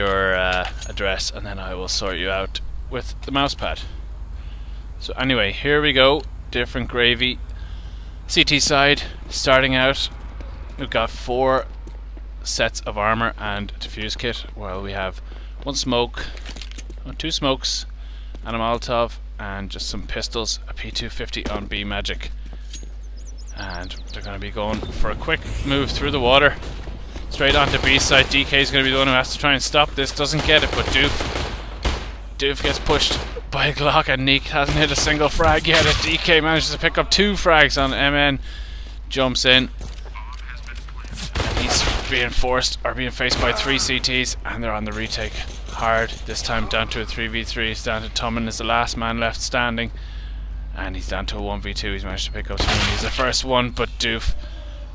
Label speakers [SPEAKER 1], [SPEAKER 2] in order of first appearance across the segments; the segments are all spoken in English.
[SPEAKER 1] your address, and then I will sort you out with the mouse pad. So anyway, here we go. Different gravy. CT side, starting out, we've got 4 sets of armor and defuse kit, while we have 1 smoke, 2 smokes, and a Molotov, and just some pistols, a P250 on B Magic. And they're going to be going for a quick move through the water, straight onto B side. DK is going to be the one who has to try and stop this, doesn't get it, but Doof gets pushed by Glock, and Neek hasn't hit a single frag yet. DK manages to pick up 2 frags on MN, jumps in, and he's being faced by 3 CTs, and they're on the retake hard. This time down to a 3v3. He's down to Tummin as the last man left standing, and he's down to a 1v2. He's managed to pick up Spoon. He's the first one, but Doof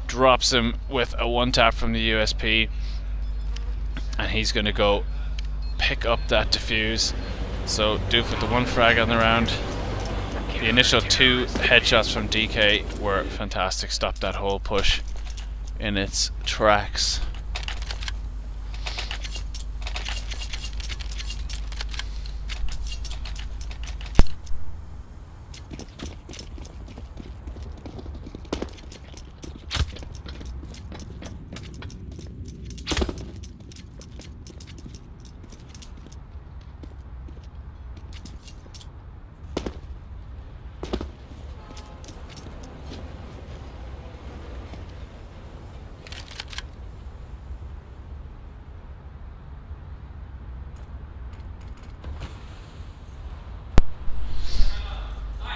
[SPEAKER 1] drops him with a 1-tap from the USP, and he's going to go pick up that defuse. So Doof with the 1 frag on the round. The initial 2 headshots from DK were fantastic, stopped that whole push in its tracks.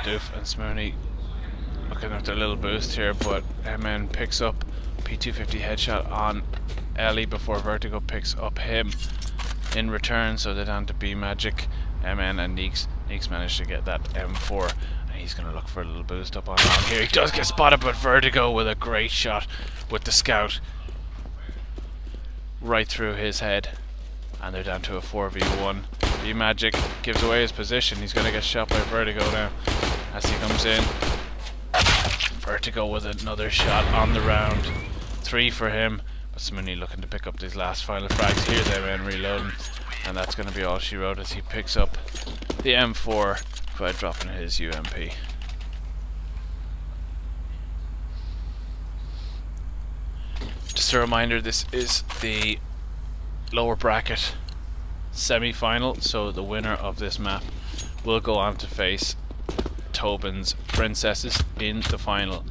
[SPEAKER 1] Doof and Smooney looking at their little boost here, but MN picks up P250 headshot on Ellie before Vertigo picks up him in return, so they're down to B Magic. MN and Neeks managed to get that M4, and he's going to look for a little boost up on here. He does get spotted, but Vertigo with a great shot with the scout right through his head, and they're down to a 4v1. B Magic gives away his position. He's going to get shot by Vertigo now as he comes in. Vertigo with another shot on the round. 3 for him, but Smooney looking to pick up these last final frags. Here's MN reloading, and that's going to be all she wrote as he picks up the M4 by dropping his UMP. Just a reminder, this is the lower bracket semi-final, so the winner of this map will go on to face Tobin's Princesses in the final.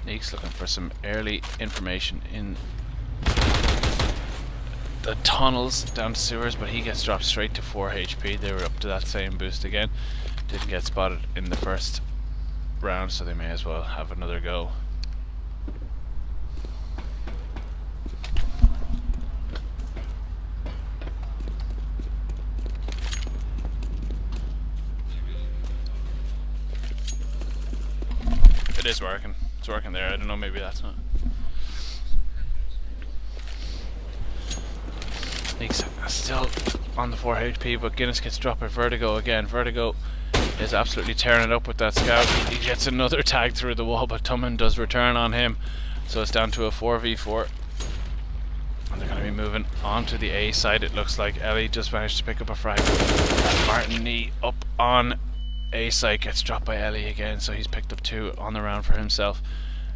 [SPEAKER 1] Neek's looking for some early information in the tunnels down to sewers, but he gets dropped straight to 4 HP. They were up to that same boost again. Didn't get spotted in the first round, so they may as well have another go. It is working. It's working there. I don't know, maybe that's not. He's still on the 4 HP, but Guinness gets dropped by Vertigo again. Vertigo is absolutely tearing it up with that scout. He gets another tag through the wall, but Tummin does return on him. So it's down to a 4v4. And they're going to be moving on to the A side, it looks like. Ellie just managed to pick up a frag. Martin Knee up on A side gets dropped by Ellie again, so he's picked up 2 on the round for himself,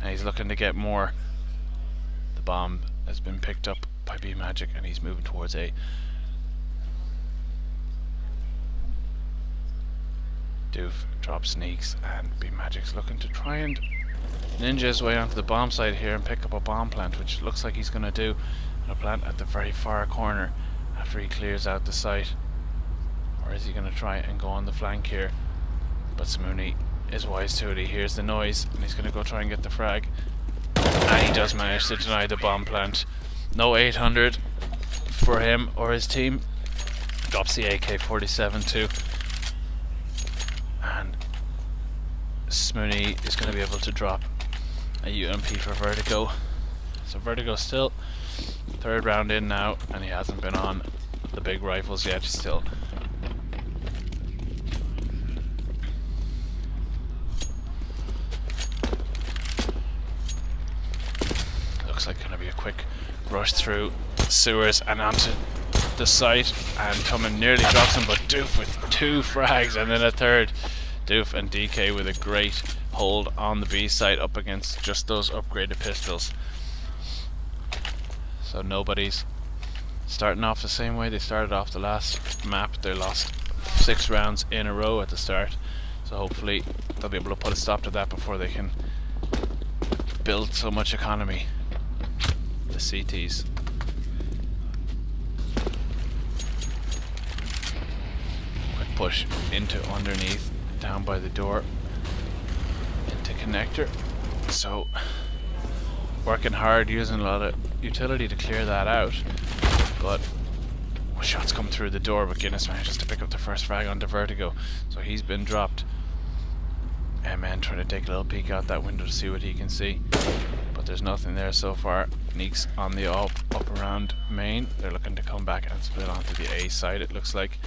[SPEAKER 1] and he's looking to get more. The bomb has been picked up by B Magic, and he's moving towards A. Doof drops Sneaks, and B Magic's looking to try and ninja his way onto the bomb side here and pick up a bomb plant, which looks like he's going to do. And a plant at the very far corner after he clears out the site. Or is he going to try and go on the flank here? But Smooney is wise to it. He hears the noise, and he's going to go try and get the frag. And he does manage to deny the bomb plant. No 800 for him or his team. Drops the AK-47 too. And Smooney is going to be able to drop a UMP for Vertigo. So Vertigo still 3rd round in now, and he hasn't been on the big rifles yet. He's still looks like going to be a quick rush through sewers and onto the site, and Tummin nearly drops him, but Doof with 2 frags and then a third. Doof and DK with a great hold on the B site up against just those upgraded pistols. So nobody's starting off the same way they started off the last map. They lost 6 rounds in a row at the start, so hopefully they'll be able to put a stop to that before they can build so much economy. The CTs. Quick push into underneath, down by the door, into connector. So working hard, using a lot of utility to clear that out, but shots come through the door, but Guinness manages to pick up the first frag onto Vertigo, so he's been dropped. Man trying to take a little peek out that window to see what he can see, but there's nothing there so far. Neeks on the up around main. They're looking to come back and split onto the A side, it looks like,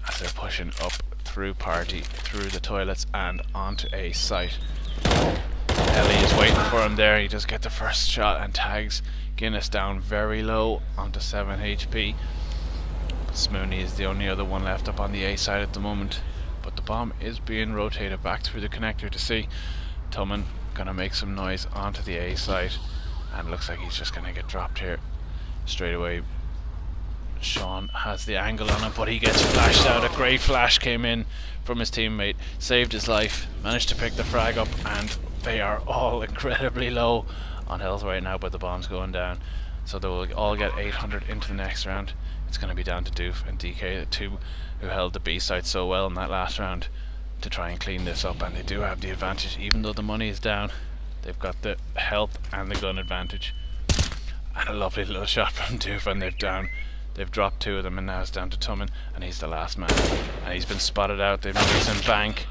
[SPEAKER 1] as they're pushing up through party, through the toilets and onto A site. Ellie is waiting for him there. He does get the first shot and tags Guinness down very low onto 7 HP. Smooney is the only other one left up on the A side at the moment, but the bomb is being rotated back through the connector to see. Tummin gonna make some noise onto the A side, and looks like he's just gonna get dropped here straight away. Sean has the angle on him, but he gets flashed out. A great flash came in from his teammate, saved his life, managed to pick the frag up, and they are all incredibly low on health right now, but the bomb's going down, so they will all get 800 into the next round. It's going to be down to Doof and DK, the two who held the B side so well in that last round, to try and clean this up, and they do have the advantage. Even though the money is down, they've got the health and the gun advantage. And a lovely little shot from Doof, and they've dropped 2 of them, and now it's down to Tummin, and he's the last man, and he's been spotted out. They've moved him bank,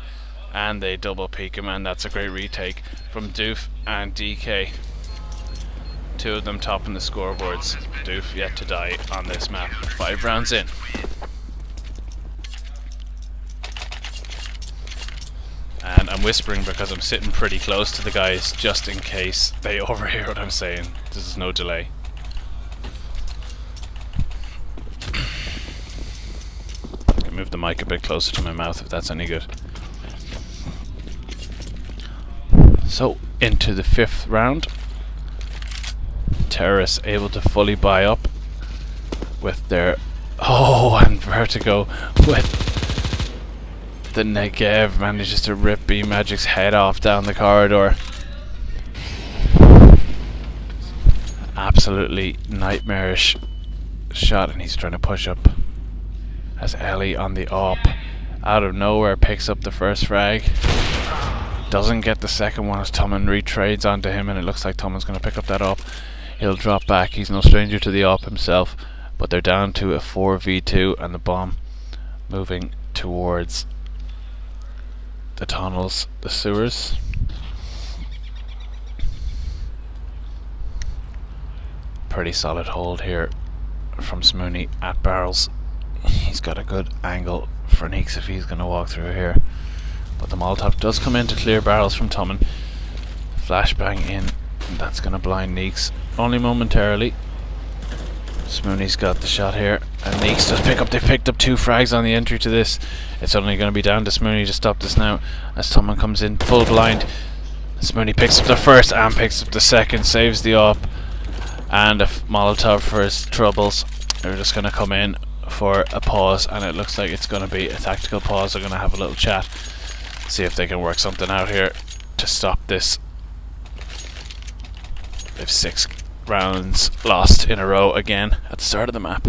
[SPEAKER 1] and they double peek him, and that's a great retake from Doof and DK. 2 of them topping the scoreboards. Doof yet to die on this map. 5 rounds in. And I'm whispering because I'm sitting pretty close to the guys, just in case they overhear what I'm saying. This is no delay. I move the mic a bit closer to my mouth if that's any good. So, into the 5th round. Terrorists able to fully buy up with their... Oh, and Vertigo with the Negev manages to rip B-Magic's head off down the corridor. Absolutely nightmarish shot, and he's trying to push up as Ellie on the op out of nowhere picks up the first frag. Doesn't get the second one as Tummin retrades onto him, and it looks like Tummin's going to pick up that op. He'll drop back. He's no stranger to the op himself, but they're down to a 4v2, and the bomb moving towards the tunnels, the sewers. Pretty solid hold here from Smooney at barrels. He's got a good angle for Neeks if he's going to walk through here, but the Molotov does come in to clear barrels from Tummin. Flashbang in, and that's going to blind Neeks only momentarily. Smooney's got the shot here, and Neeks does pick up. They've picked up 2 frags on the entry to this. It's only going to be down to Smooney to stop this now as Tummin comes in full blind. Smooney picks up the first and picks up the second, saves the op, and a Molotov for his troubles. They're just going to come in for a pause, and it looks like it's going to be a tactical pause. They're going to have a little chat, see if they can work something out here to stop this. They've 6 rounds lost in a row again at the start of the map.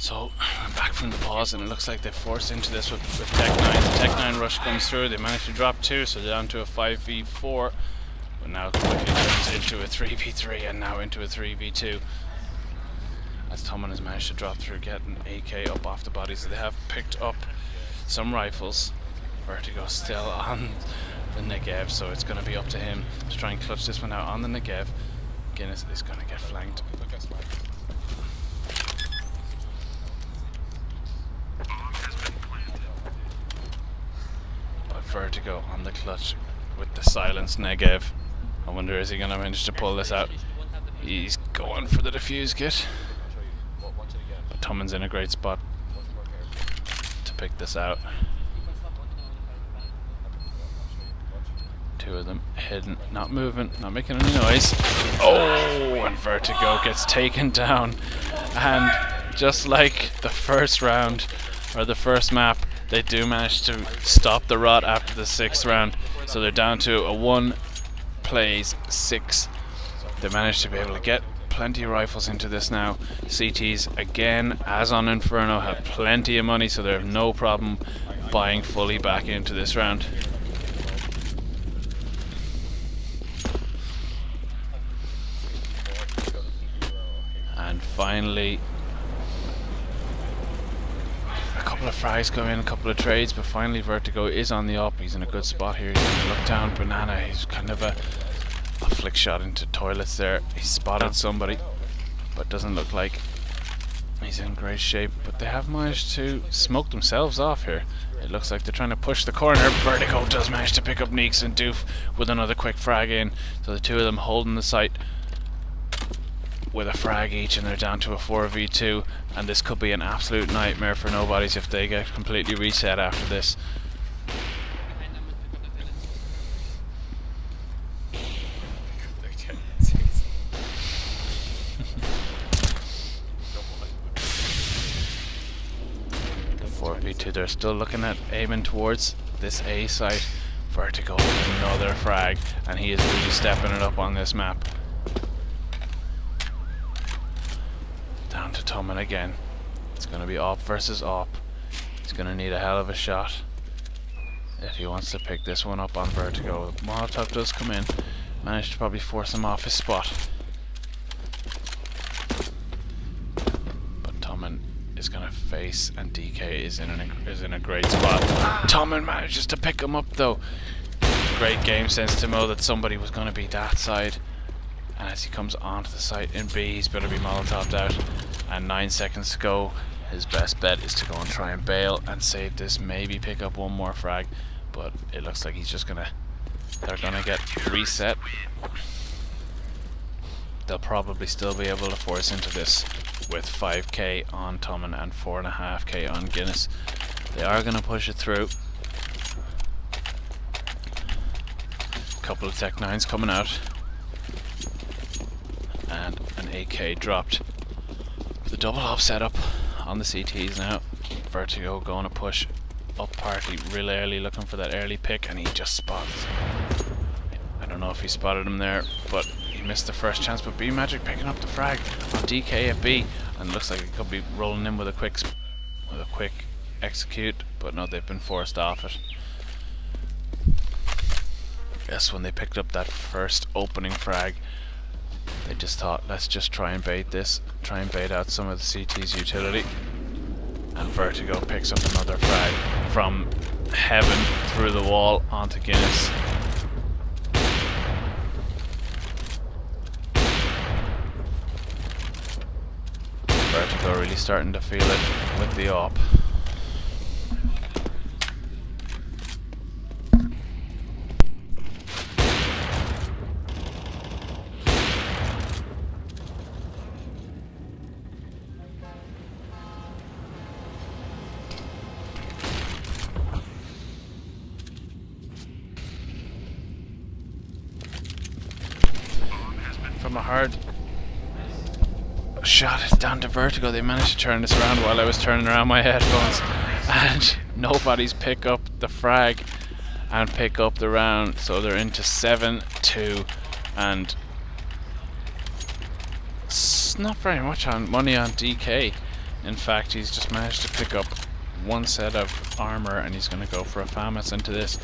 [SPEAKER 1] So, I'm back from the pause, and it looks like they're forced into this with Tech 9. The Tech 9 rush comes through, they manage to drop 2, so they're down to a 5v4. But now quickly turns into a 3v3 and now into a 3v2. As Tommen has managed to drop through, get an AK up off the body, so they have picked up some rifles. Vertigo still on the Negev, so it's going to be up to him to try and clutch this one out on the Negev. Guinness is going to get flanked. But Vertigo on the clutch with the silenced Negev. I wonder, is he going to manage to pull this out? He's going for the defuse kit. But Tommen's in a great spot to pick this out. Two of them hidden, not moving, not making any noise. Oh, and Vertigo gets taken down. And just like the first round, or the first map, they do manage to stop the rot after the 6th round. So they're down to a 1 plays 6. They managed to be able to get plenty of rifles into this now. CTs, again, as on Inferno, have plenty of money, so they have no problem buying fully back into this round. And finally, a couple of frags come in, a couple of trades, but finally Vertigo is on the up. He's in a good spot here. He's going to look down Banana. He's kind of a flick shot into toilets there. He's spotted somebody, but doesn't look like he's in great shape. But they have managed to smoke themselves off here. It looks like they're trying to push the corner. Vertigo does manage to pick up Neeks and Doof with another quick frag in. So the two of them holding the site with a frag each, and they're down to a 4v2, and this could be an absolute nightmare for nobodies if they get completely reset after this. The 4v2, they're still looking at aiming towards this A site. Vertigo with another frag, and he is really stepping it up on this map. Down to Tommen again. It's going to be op versus op. He's going to need a hell of a shot if he wants to pick this one up on Vertigo. Molotov does come in, managed to probably force him off his spot. But Tommen is going to face, and DK is in a great spot. Tommen manages to pick him up though. Great game sense to know that somebody was going to be that side. And as he comes onto the site in B, he's better be Molotoved out. And 9 seconds to go. His best bet is to go and try and bail and save this. Maybe pick up one more frag. But it looks like he's just gonna... They're gonna get reset. They'll probably still be able to force into this with 5k on Tommen and 4.5k on Guinness. They are gonna push it through. Couple of Tech 9s coming out. And an AK dropped. The double op setup on the CTs now. Vertigo going to push up party real early, looking for that early pick, and he just spots. I don't know if he spotted him there, but he missed the first chance. But B Magic picking up the frag on DK at B, and it looks like he could be rolling in with a quick execute, but no, they've been forced off it. Yes, when they picked up that first opening frag, they just thought, let's just try and bait this, try and bait out some of the CT's utility. And Vertigo picks up another frag from heaven through the wall onto Guinness. Vertigo really starting to feel it with the op. From a hard shot, it's down to Vertigo. They managed to turn this around while I was turning around my headphones, and nobody's pick up the frag and pick up the round, so they're into 7-2, and it's not very much on money on DK. In fact, he's just managed to pick up one set of armor, and he's going to go for a FAMAS into this.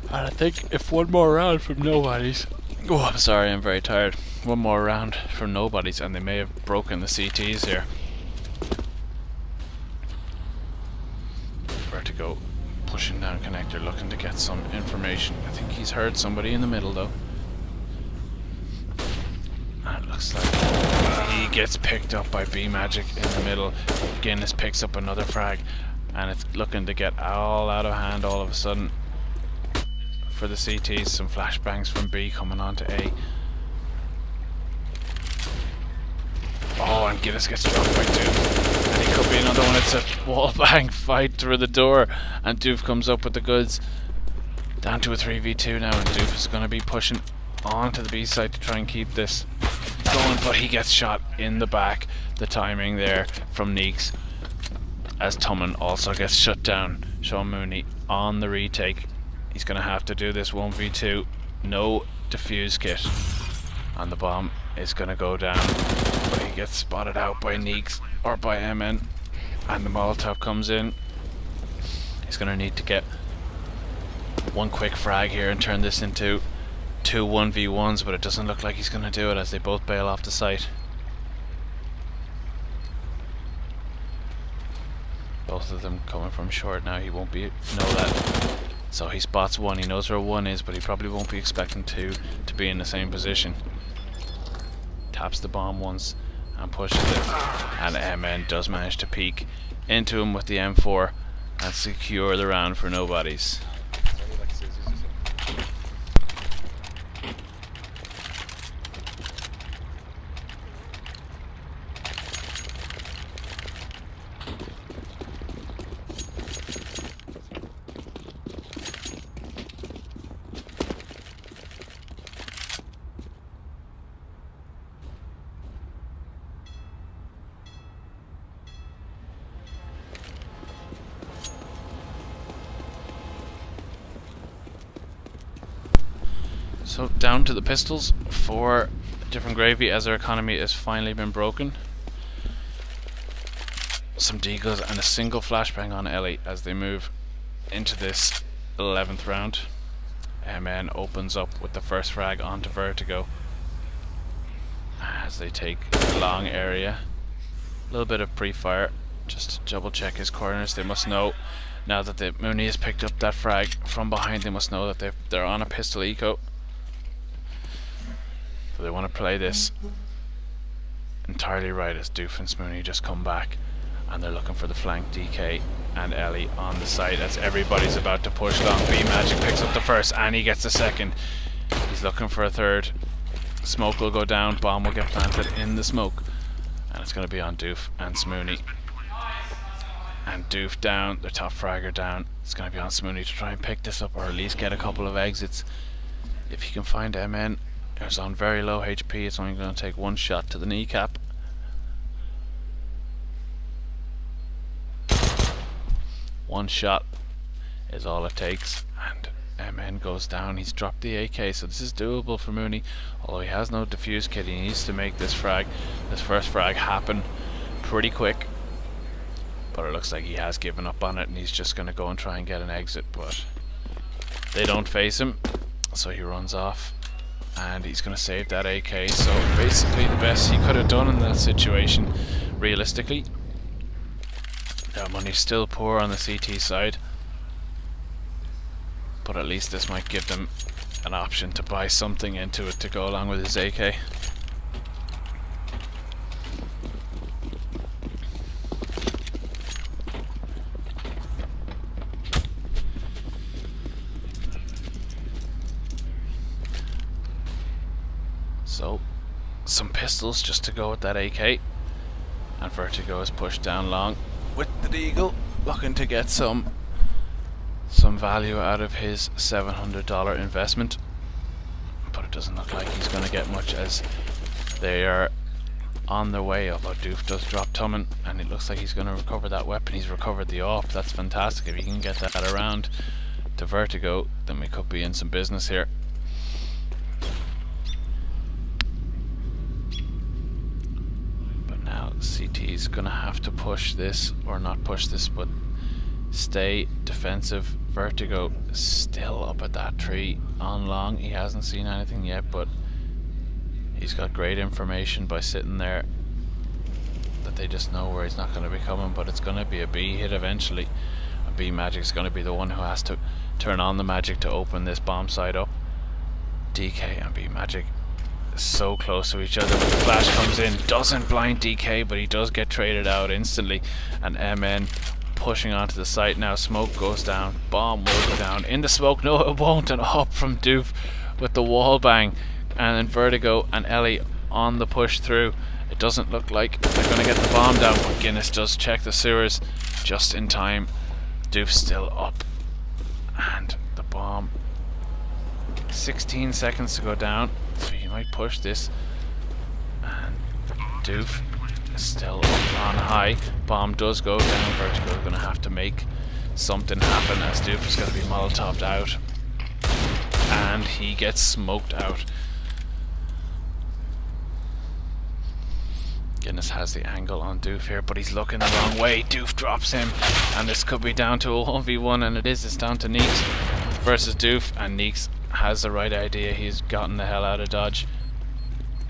[SPEAKER 1] And I think if one more round from nobody's... Oh, I'm sorry, I'm very tired. One more round from nobody's, and they may have broken the CTs here. Vertigo pushing down connector, looking to get some information. I think he's heard somebody in the middle, though. And it looks like he gets picked up by B-Magic in the middle. Guinness picks up another frag, and it's looking to get all out of hand all of a sudden. For the CTs, some flashbangs from B coming on to A. Oh, and Guinness gets dropped by Doof. And he could be another one. It's a wallbang fight through the door, and Doof comes up with the goods. Down to a 3v2 now, and Doof is going to be pushing on to the B side to try and keep this going, but he gets shot in the back. The timing there from Neeks, as Tummin also gets shut down. Sean Mooney on the retake. He's going to have to do this 1v2. No defuse kit. And the bomb is going to go down. But he gets spotted out by Neeks, or by MN. And the Molotov comes in. He's going to need to get one quick frag here and turn this into two 1v1s, but it doesn't look like he's going to do it as they both bail off the site. Both of them coming from short now. He won't know that. So he spots one. He knows where one is, but he probably won't be expecting two to be in the same position. Taps the bomb once and pushes it, and MN does manage to peek into him with the M4 and secure the round for nobodies. So down to the pistols for Different Gravy as their economy has finally been broken. Some deagles and a single flashbang on Ellie as they move into this 11th round. MN opens up with the first frag onto Vertigo as they take a long area. A little bit of pre-fire just to double check his corners. They must know now that the Mooney has picked up that frag from behind. They must know that they're on a pistol eco. So they want to play this entirely right as Doof and Smooney just come back, and they're looking for the flank. DK and Ellie on the side as everybody's about to push long. B-Magic picks up the first and he gets the second. He's looking for a third. Smoke will go down, bomb will get planted in the smoke, and it's going to be on Doof and Smooney. And Doof down, the top fragger down. It's going to be on Smooney to try and pick this up, or at least get a couple of exits. If you can find MN, it's on very low HP. It's only going to take one shot to the kneecap. One shot is all it takes, and MN goes down. He's dropped the AK, so this is doable for Mooney. Although he has no defuse kit, he needs to make this first frag happen pretty quick. But it looks like he has given up on it, and he's just going to go and try and get an exit. But they don't face him, so he runs off. And he's going to save that AK. So basically the best he could have done in that situation, realistically. Their money's still poor on the CT side, but at least this might give them an option to buy something into it to go along with his AK. So, some pistols just to go with that AK, and Vertigo is pushed down long with the Deagle, looking to get some value out of his $700 investment, but it doesn't look like he's going to get much as they are on their way up. Doof does drop Tummin, and it looks like he's going to recover that weapon. He's recovered the AWP. That's fantastic. If he can get that around to Vertigo, then we could be in some business here. Now CT's gonna have to push this, or not push this, but stay defensive. Vertigo still up at that tree on long. He hasn't seen anything yet, but he's got great information by sitting there that they just know where he's not going to be coming. But it's going to be a B hit eventually. A B Magic's going to be the one who has to turn on the magic to open this bomb site up. DK and B Magic so close to each other, but the flash comes in, doesn't blind DK, but he does get traded out instantly. And MN pushing onto the site now. Smoke goes down, bomb will go down in the smoke. No, it won't. And up from Doof with the wall bang, and then Vertigo and Ellie on the push through. It doesn't look like they're going to get the bomb down, but Guinness does check the sewers just in time. Doof's still up, and the bomb, 16 seconds to go down, so you might push this. And Doof is still up on high. Bomb does go down. Vertigo are going to have to make something happen, as Doof is going to be molotoved out, and he gets smoked out. Guinness has the angle on Doof here, but he's looking the wrong way. Doof drops him, and this could be down to a 1v1, and it is. It's down to Neeks versus Doof, and Neeks has the right idea. He's gotten the hell out of dodge.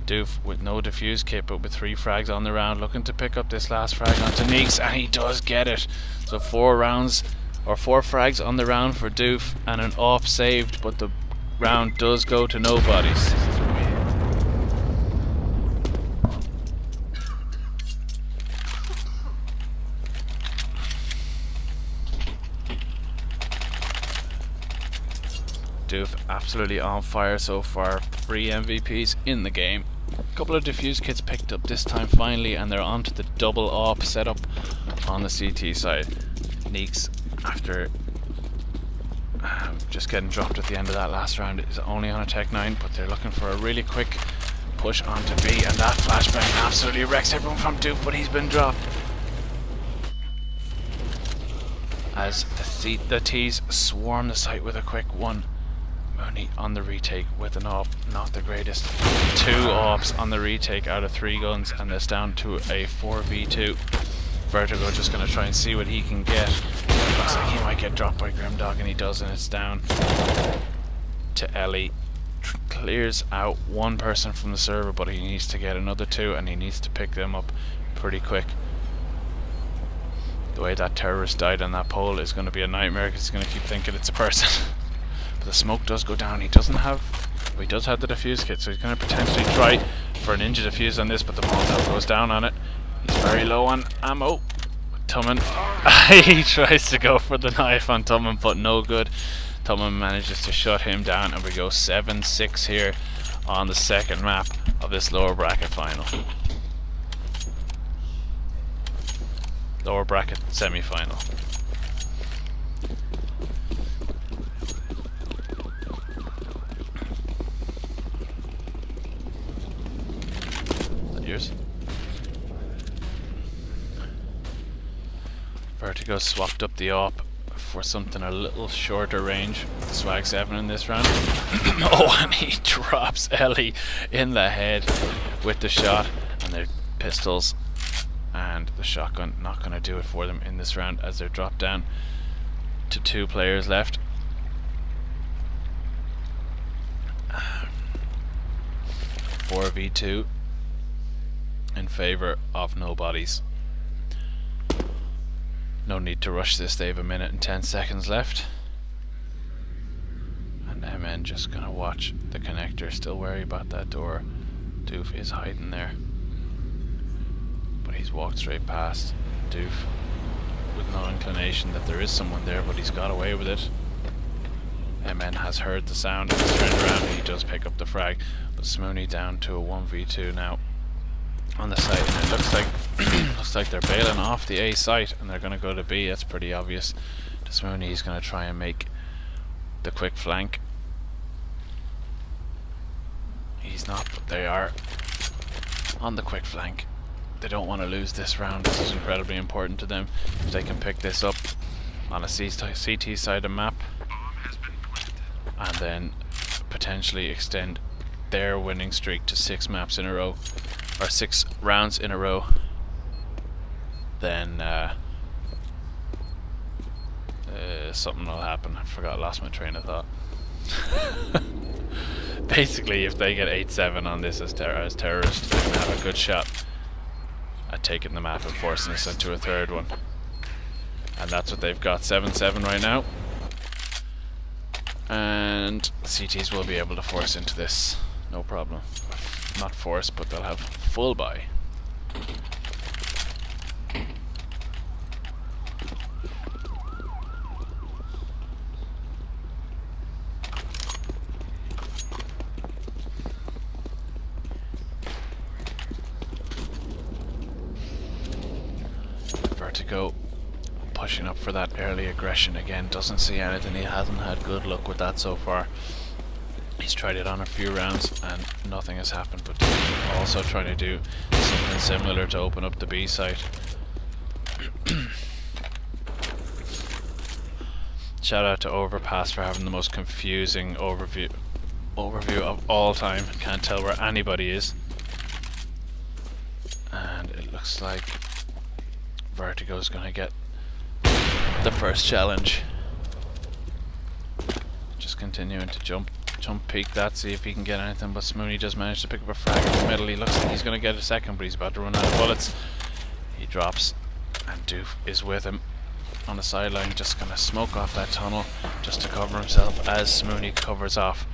[SPEAKER 1] Doof with no defuse kit, but with 3 frags on the round, looking to pick up this last frag onto Neeks, and he does get it. So 4 frags on the round for Doof, and an off saved, but the round does go to nobodies. Doof absolutely on fire so far. 3 MVPs in the game. A couple of defuse kits picked up this time finally, and they're onto the double AWP setup on the CT side. Neeks, after just getting dropped at the end of that last round, is only on a Tech 9, but they're looking for a really quick push onto B, and that flashbang absolutely wrecks everyone from Doof, but he's been dropped. As the T's swarm the site with a quick one. Mooney on the retake with an AWP, not the greatest. 2 AWPs on the retake out of 3 guns, and it's down to a 4v2. Vertigo just going to try and see what he can get. It looks like he might get dropped by Grimdog, and he does, and it's down to Ellie. Clears out 1 person from the server, but he needs to get another 2, and he needs to pick them up pretty quick. The way that terrorist died on that pole is going to be a nightmare, because he's going to keep thinking it's a person. But the smoke does go down. He does have the defuse kit, so he's going to potentially try for a ninja defuse on this, but the Molotov goes down on it. He's very low on ammo. Tumman, he tries to go for the knife on Tumman, but no good. Tumman manages to shut him down, and we go 7-6 here on the second map of this lower bracket final. Lower bracket semi-final. Is that yours? Vertigo swapped up the AWP for something a little shorter range. Swag 7 in this round. Oh, and he drops Ellie in the head with the shot, and their pistols and the shotgun not going to do it for them in this round, as they're dropped down to 2 players left. Um, 4v2 in favour of nobodies. No need to rush this, they have 1 minute and 10 seconds left. And MN just going to watch the connector, still wary about that door. Doof is hiding there, but he's walked straight past Doof with no inclination that there is someone there, but he's got away with it. MN has heard the sound and has turned around, and he does pick up the frag, but Smooney down to a 1v2 now on the site, and it looks like they're bailing off the A site and they're going to go to B. That's pretty obvious. Smooney is going to try and make the quick flank. He's not, but they are on the quick flank. They don't want to lose this round. This is incredibly important to them. If they can pick this up on a CT side of map, and then potentially extend their winning streak to 6 maps in a row, or 6 rounds in a row, then something will happen. Lost my train of thought. Basically, if they get 8-7 on this as terrorists, they're gonna have a good shot at taking the map and forcing us into a third one. And that's what they've got, 7-7 right now. And CTs will be able to force into this, no problem. Not force, but they'll have full buy. Vertigo pushing up for that early aggression again. Doesn't see anything. He hasn't had good luck with that so far. He's tried it on a few rounds and nothing has happened, but also trying to do something similar to open up the B site. Shout out to Overpass for having the most confusing overview of all time. Can't tell where anybody is. And it looks like Vertigo's gonna get the first challenge. Just continuing to jump peek that, see if he can get anything, but Smooney just managed to pick up a frag in the middle. He looks like he's gonna get a second, but he's about to run out of bullets. He drops, and Doof is with him on the sideline, just gonna smoke off that tunnel just to cover himself as Smooney covers off.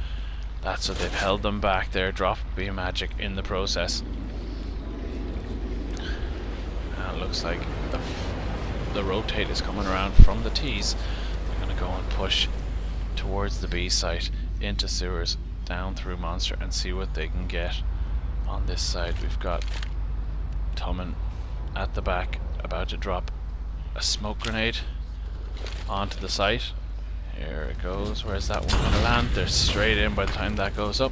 [SPEAKER 1] That's what they've held them back there. Drop be magic in the process. And it looks like the rotate is coming around from the T's. They're gonna go and push towards the B site, into sewers, down through Monster, and see what they can get. On this side we've got Tummin at the back, about to drop a smoke grenade onto the site. Here it goes. Where's that one gonna land? They're straight in. By the time that goes up,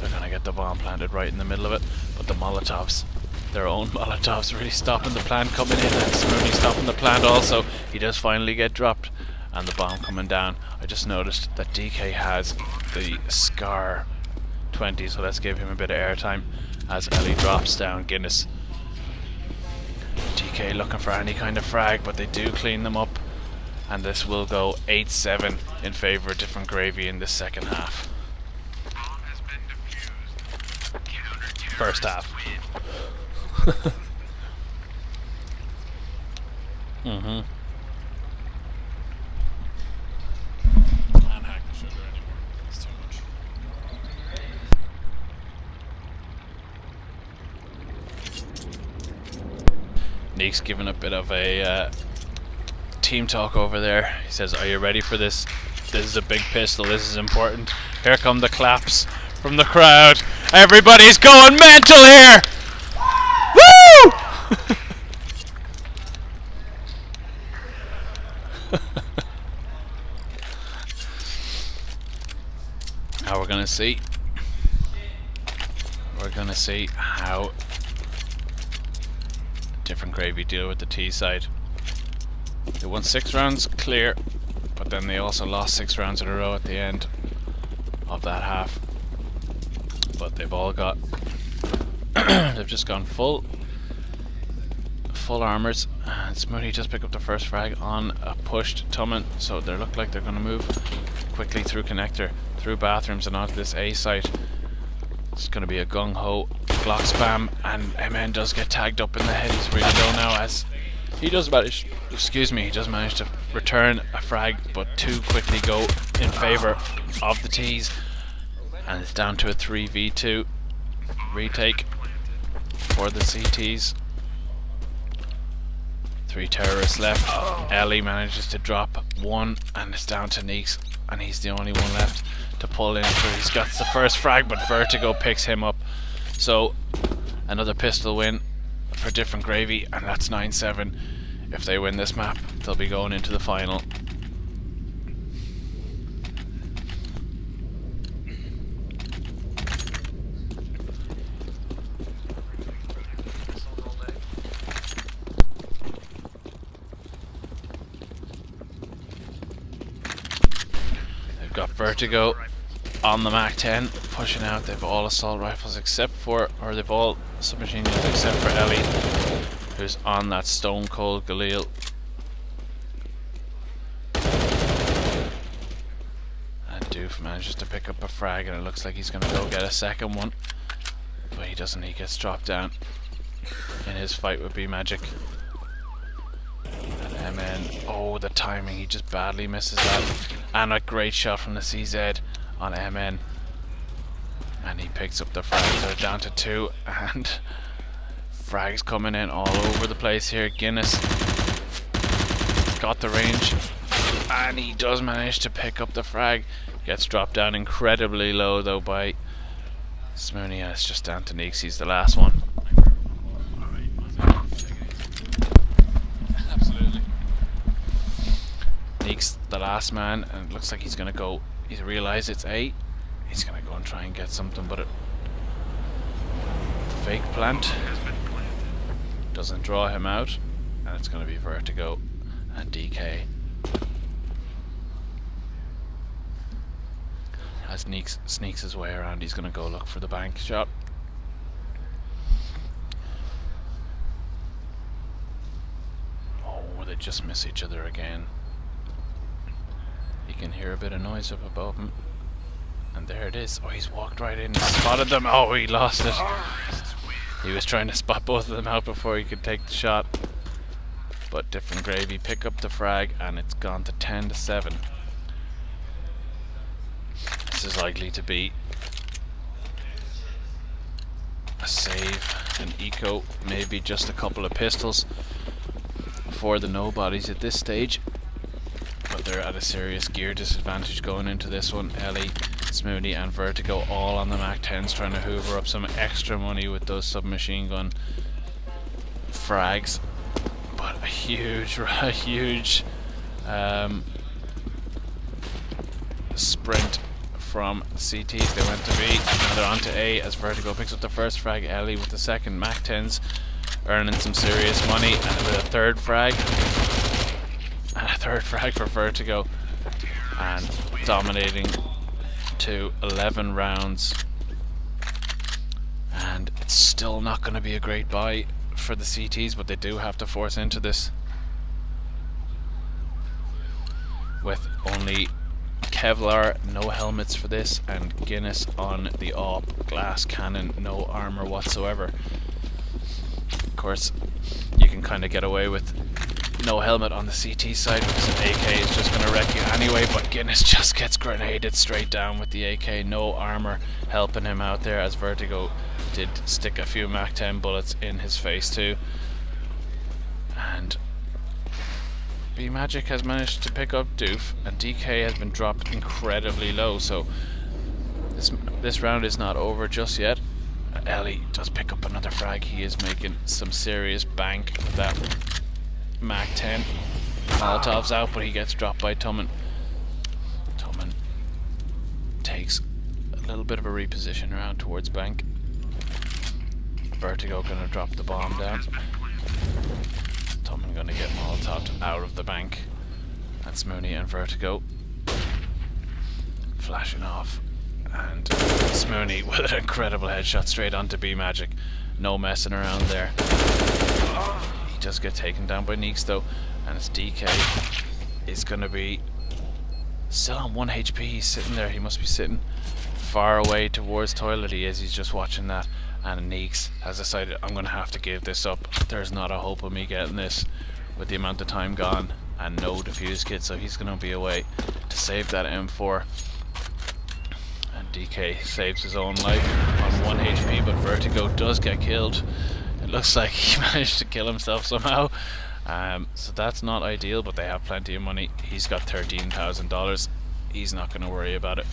[SPEAKER 1] they're gonna get the bomb planted right in the middle of it. But the Molotovs, their own Molotovs, really stopping the plant coming in, and Smooney stopping the plant also. He does finally get dropped, and the bomb coming down. I just noticed that DK has the Scar 20, so let's give him a bit of airtime as Ellie drops down Guinness. DK looking for any kind of frag, but they do clean them up, and this will go 8-7 in favour of Different Gravy in this second half. First half. Mm-hmm. Can't hack the sugar anymore. It's too much. Neek's giving a bit of a team talk over there. He says, "Are you ready for this? This is a big pistol. This is important." Here come the claps from the crowd. Everybody's going mental here. Woo! Now we're gonna see how Different Gravy deal with the T side. They won 6 rounds clear, but then they also lost 6 rounds in a row at the end of that half. But they've all got they've just gone full armors, and Smooney just picked up the first frag on a pushed Tummin, so they look like they're going to move quickly through connector, through bathrooms, and onto this A site. It's going to be a gung-ho Glock spam, and MN does get tagged up in the head. He's really low now, as he does manage, he does manage to return a frag, but 2 quickly go in favour of the T's, and it's down to a 3v2 retake for the CTs. 3 terrorists left. Ellie manages to drop 1, and it's down to Neeks, and he's the only one left to pull in. So he's got the first frag, but Vertigo picks him up. So another pistol win for Different Gravy, and that's 9-7. If they win this map, they'll be going into the final. They've got Vertigo on the MAC-10 pushing out. They've all assault rifles except for, or they've all submachine guns except for Ellie, who's was on that Stone Cold Galil. And Doof manages to pick up a frag, and it looks like he's going to go get a second one. But he doesn't, he gets dropped down in his fight with B-Magic. And MN, oh, the timing, he just badly misses that. And a great shot from the CZ on MN. And he picks up the frags. They're down to 2, and frags coming in all over the place here. Guinness got the range, and he does manage to pick up the frag. Gets dropped down incredibly low though by Smooney, and it's just down to Neeks. He's the last one. Absolutely. Neeks, the last man, and it looks like he's going to go. He's realised it's A. He's going to go and try and get something, but it fake plant doesn't draw him out, and it's going to be Vertigo and DK. As Neeks sneaks his way around, he's going to go look for the bank shot. Oh, they just miss each other again. You can hear a bit of noise up above him. And there it is. Oh, he's walked right in and spotted them. Oh, he lost it. He was trying to spot both of them out before he could take the shot. But Different Gravy pick up the frag, and it's gone to 10-7. This is likely to be a save, an eco, maybe just a couple of pistols for the nobodies at this stage. But they're at a serious gear disadvantage going into this one. Ellie, Smooney and Vertigo all on the MAC-10s trying to hoover up some extra money with those submachine gun frags. But a huge sprint from CTs. They went to B, now they're on to A as Vertigo picks up the first frag. Ellie with the second. MAC-10s earning some serious money, and with a third frag. And a third frag for Vertigo, and dominating to 11 rounds. And it's still not going to be a great buy for the CTs, but they do have to force into this with only Kevlar, no helmets for this, and Guinness on the AWP glass cannon, no armor whatsoever. Of course, you can kind of get away with no helmet on the CT side because an AK is just going to wreck you anyway, but Guinness just gets grenaded straight down with the AK. No armor helping him out there, as Vertigo did stick a few MAC-10 bullets in his face too. And B-Magic has managed to pick up Doof, and DK has been dropped incredibly low, so this round is not over just yet. Ellie does pick up another frag. He is making some serious bank with that MAC-10. Molotov's out, but he gets dropped by Tumman. Tumman takes a little bit of a reposition around towards bank. Vertigo gonna drop the bomb down. Tumman gonna get Molotoved out of the bank. That's Mooney and Vertigo flashing off, and Smooney with an incredible headshot straight onto B-Magic. No messing around there. He does get taken down by Neeks though, and it's DK is going to be still on 1 HP. He's sitting there. He must be sitting far away towards toilet. He is. He's just watching that, and Neeks has decided, I'm going to have to give this up. There's not a hope of me getting this with the amount of time gone and no defuse kit, so he's going to be away to save that M4. And DK saves his own life on 1 HP, but Vertigo does get killed. It looks like he managed to kill himself somehow. So that's not ideal, but they have plenty of money. He's got $13,000. He's not going to worry about it.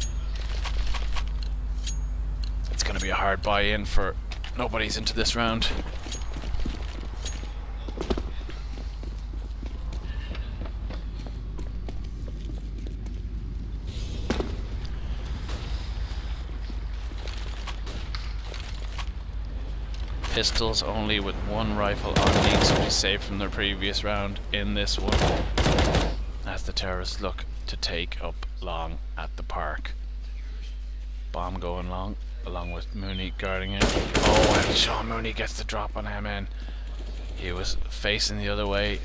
[SPEAKER 1] It's going to be a hard buy-in for nobody's into this round. Pistols only with 1 rifle on Neeks, which is saved from their previous round in this one, as the terrorists look to take up long at the park. Bomb going long, along with Mooney guarding it. Oh, and Sean Mooney gets the drop on MN. He was facing the other way.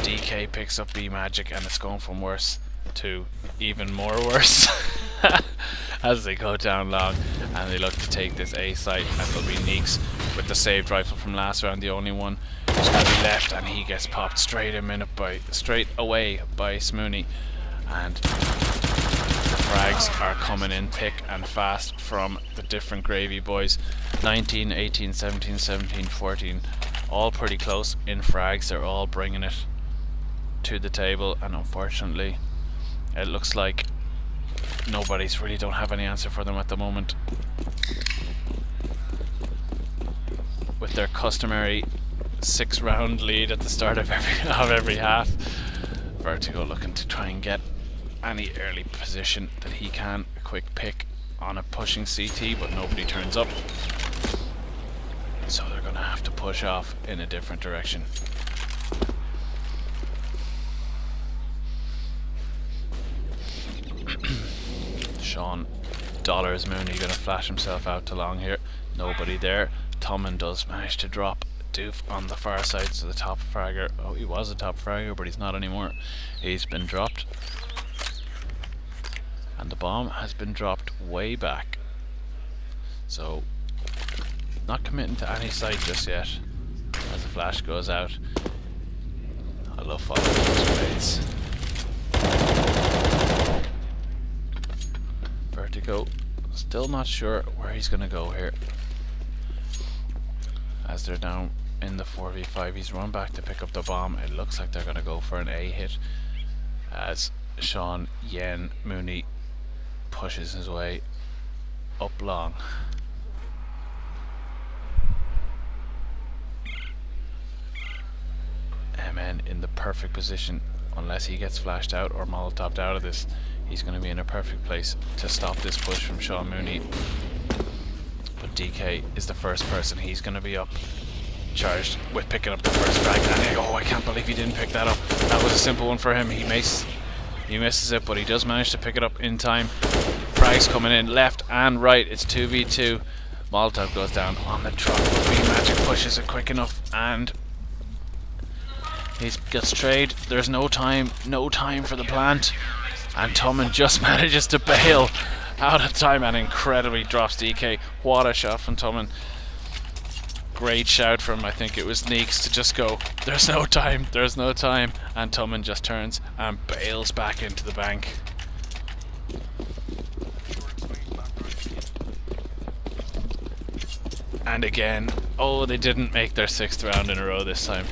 [SPEAKER 1] DK picks up B Magic, and it's going from worse to even more worse as they go down long, and they look to take this A site, and it'll be Neeks with the saved rifle from last round, the only one who's going to be left, and he gets popped straight away by Smooney, and the frags are coming in thick and fast from the different Gravy boys. 19, 18, 17, 17, 14, all pretty close in frags. They're all bringing it to the table, and unfortunately it looks like nobody's really don't have any answer for them at the moment. With their customary 6-round lead at the start of every half, Vertigo looking to try and get any early position that he can. A quick pick on a pushing CT, but nobody turns up, so they're gonna have to push off in a different direction. Sean Dollars Mooney gonna flash himself out to long here. Nobody there. Tommen does manage to drop Doof on the far side, so the top fragger, oh, he was a top fragger, but he's not anymore. He's been dropped, and the bomb has been dropped way back, so not committing to any site just yet as the flash goes out. I love following those grenades. Vertigo still not sure where he's gonna go here as they're down in the 4v5. He's run back to pick up the bomb. It looks like they're gonna go for an A hit as Sean Yen Mooney pushes his way up long. MN in the perfect position, unless he gets flashed out or molotoved out of this. He's going to be in a perfect place to stop this push from Sean Mooney. But DK is the first person. He's going to be up, charged with picking up the first frag. And oh, I can't believe he didn't pick that up. That was a simple one for him. He misses it, but he does manage to pick it up in time. Frags coming in left and right. It's 2v2. Molotov goes down on the truck, but B Magic pushes it quick enough, and he gets trade. There's no time for the plant, and Tommen just manages to bail out of time and incredibly drops DK. What a shot from Tommen. Great shout from, I think it was Neeks, to just go, there's no time, and Tommen just turns and bails back into the bank. And again, oh, they didn't make their 6th round in a row this time.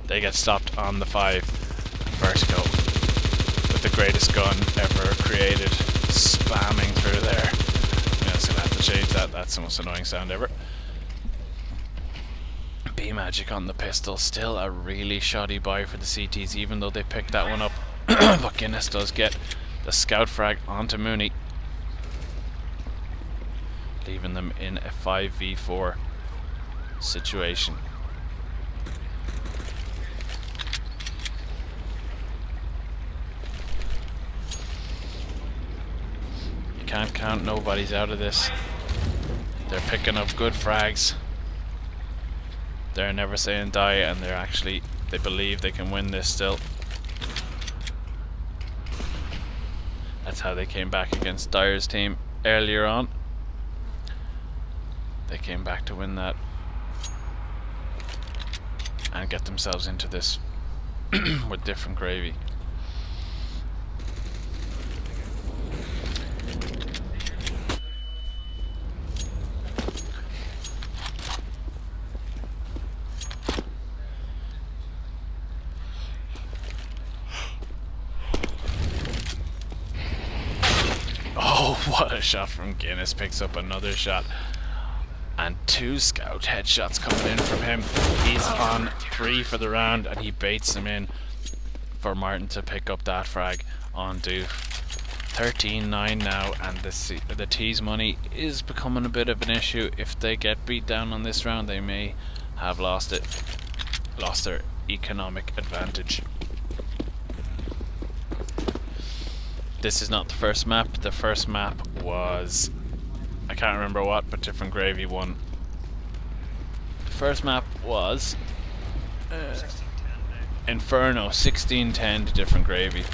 [SPEAKER 1] They get stopped on the 5. Vertigo with the greatest gun ever created, spamming through there. I'm just gonna have to change that. That's the most annoying sound ever. B Magic on the pistol, still a really shoddy buy for the CTs, even though they picked that one up. But Guinness does get the scout frag onto Mooney, leaving them in a 5v4 situation. You can't count nobody's out of this. They're picking up good frags. They're never saying die, and they believe they can win this still. That's how they came back against Dyer's team earlier on. They came back to win that and get themselves into this with different gravy. Oh, what a shot from Guinness. Picks up another shot. And 2 scout headshots coming in from him. He's on 3 for the round, and he baits them in for Martin to pick up that frag on Doof. 13-9 now, and the T's money is becoming a bit of an issue. If they get beat down on this round, they may have lost their economic advantage. This is not the first map. The first map was, I can't remember what, but different gravy won first map was Inferno 1610 to Different Gravy.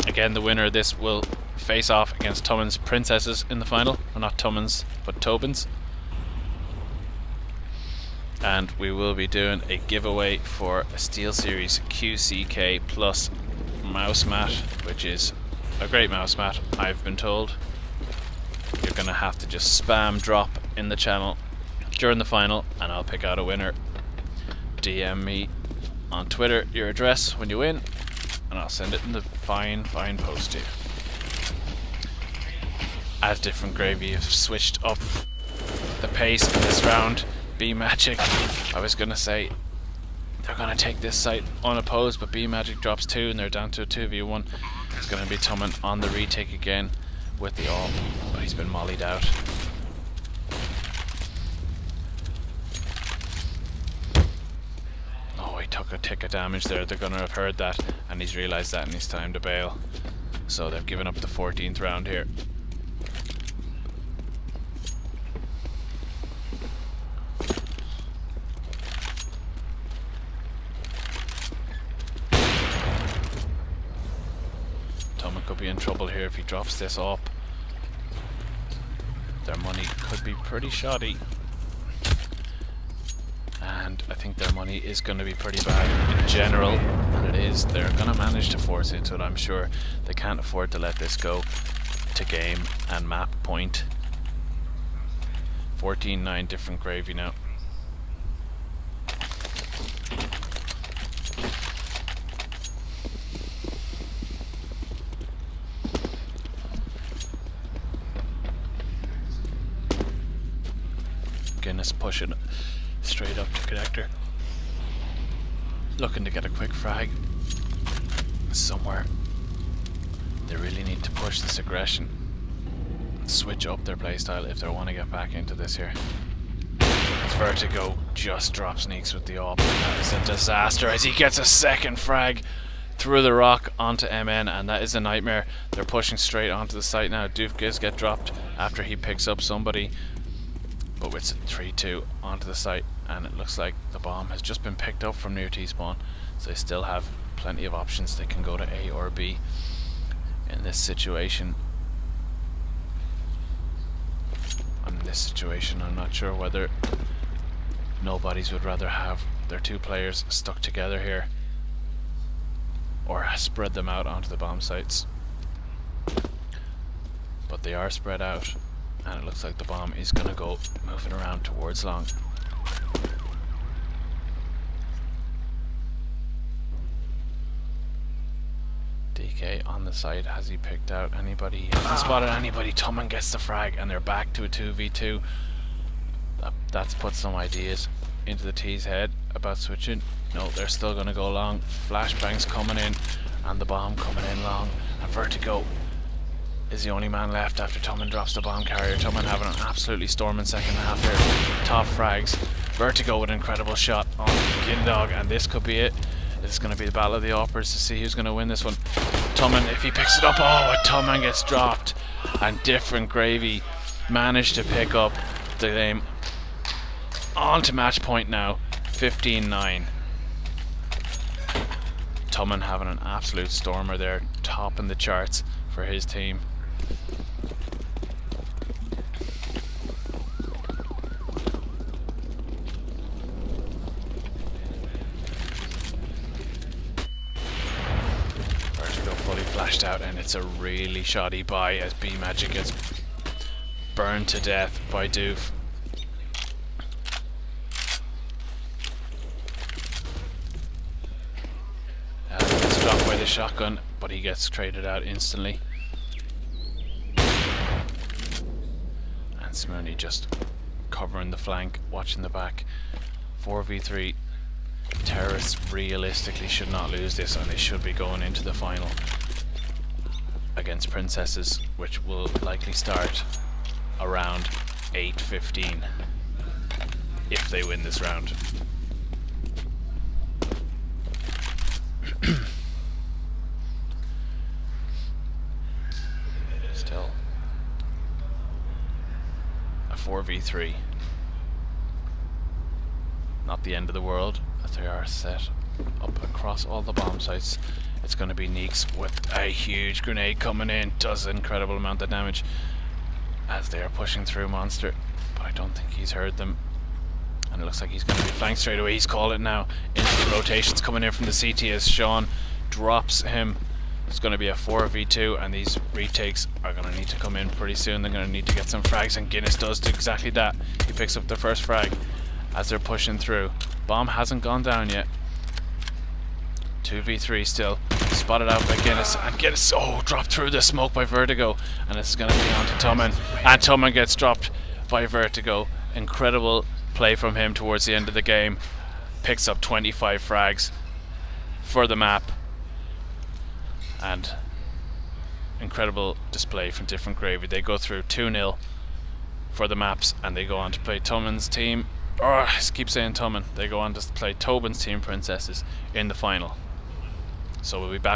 [SPEAKER 1] Again, the winner of this will face off against Tummen's Princesses in the final. Well, not Tummen's, but Tobin's. And we will be doing a giveaway for a SteelSeries QCK Plus mouse mat, which is a great mouse mat, I've been told. You're going to have to just spam drop in the channel during the final and I'll pick out a winner. DM me on Twitter your address when you win and I'll send it in the fine post to you. As Different Gravy have switched up the pace in this round, B-Magic, I was going to say they're going to take this site unopposed, but B-Magic drops 2 and they're down to a 2v1. It's going to be Tummen on the retake again with the AWP, but he's been mollied out. Oh, he took a tick of damage there. They're going to have heard that and he's realised that and it's time to bail. So they've given up the 14th round here. Could be in trouble here if he drops this up. Their money could be pretty shoddy. And I think their money is going to be pretty bad in general. And it is. They're going to manage to force into it, I'm sure. They can't afford to let this go to game and map point. 14-9 Different Gravy now. Guinness pushing straight up to connector, looking to get a quick frag somewhere. They really need to push this aggression, switch up their playstyle if they want to get back into this here. As Vertigo just drop sneaks with the AWP. That is a disaster as he gets a second frag through the rock onto MN, and that is a nightmare. They're pushing straight onto the site now. Doof does get dropped after he picks up somebody, but it's a 3-2 onto the site, and it looks like the bomb has just been picked up from near T-spawn, so they still have plenty of options. They can go to A or B in this situation. In this situation, I'm not sure whether nobodies would rather have their two players stuck together here or spread them out onto the bomb sites, but they are spread out. And it looks like the bomb is going to go moving around towards long. DK on the side. Has he picked out anybody? He hasn't spotted anybody. Tummen gets the frag and they're back to a 2v2. That's put some ideas into the T's head about switching. No, they're still going to go long. Flashbangs coming in and the bomb coming in long. And Vertigo is the only man left after Tummen drops the bomb carrier. Tummen having an absolutely storming second half here. Top frags. Vertigo with an incredible shot on Gindog, and this could be it. This is going to be the battle of the AWPers to see who's going to win this one. Tummen, if he picks it up, oh, Tummen gets dropped, and Different Gravy managed to pick up the game. On to match point now, 15-9. Tummen having an absolute stormer there, topping the charts for his team. Vertigo fully flashed out, and it's a really shoddy buy as B-Magic gets burned to death by Doof. Gets dropped by the shotgun, but he gets traded out instantly. Simooney just covering the flank, watching the back. 4v3. Terrorists realistically should not lose this, and they should be going into the final against Princesses, which will likely start around 8:15 if they win this round. Still 4v3. not the end of the world, as they are set up across all the bomb sites. It's going to be Neeks with a huge grenade coming in, does an incredible amount of damage as they are pushing through Monster, but I don't think he's heard them, and it looks like he's going to be flanked straight away. He's called it now. Instant rotations coming in from the CT as Sean drops him. It's going to be a 4v2, and these retakes are going to need to come in pretty soon. They're going to need to get some frags, and Guinness does do exactly that. He picks up the first frag as they're pushing through. Bomb hasn't gone down yet. 2v3 still. Spotted out by Guinness, and Guinness, dropped through the smoke by Vertigo, and this is going to be on to Tumman, and Tumman gets dropped by Vertigo. Incredible play from him towards the end of the game. Picks up 25 frags for the map, and incredible display from Different Gravy. They go through 2-0 for the maps, and they go on to play Tumman's team, I keep saying Tumman, they go on to play Tobin's team Princesses in the final. So we'll be back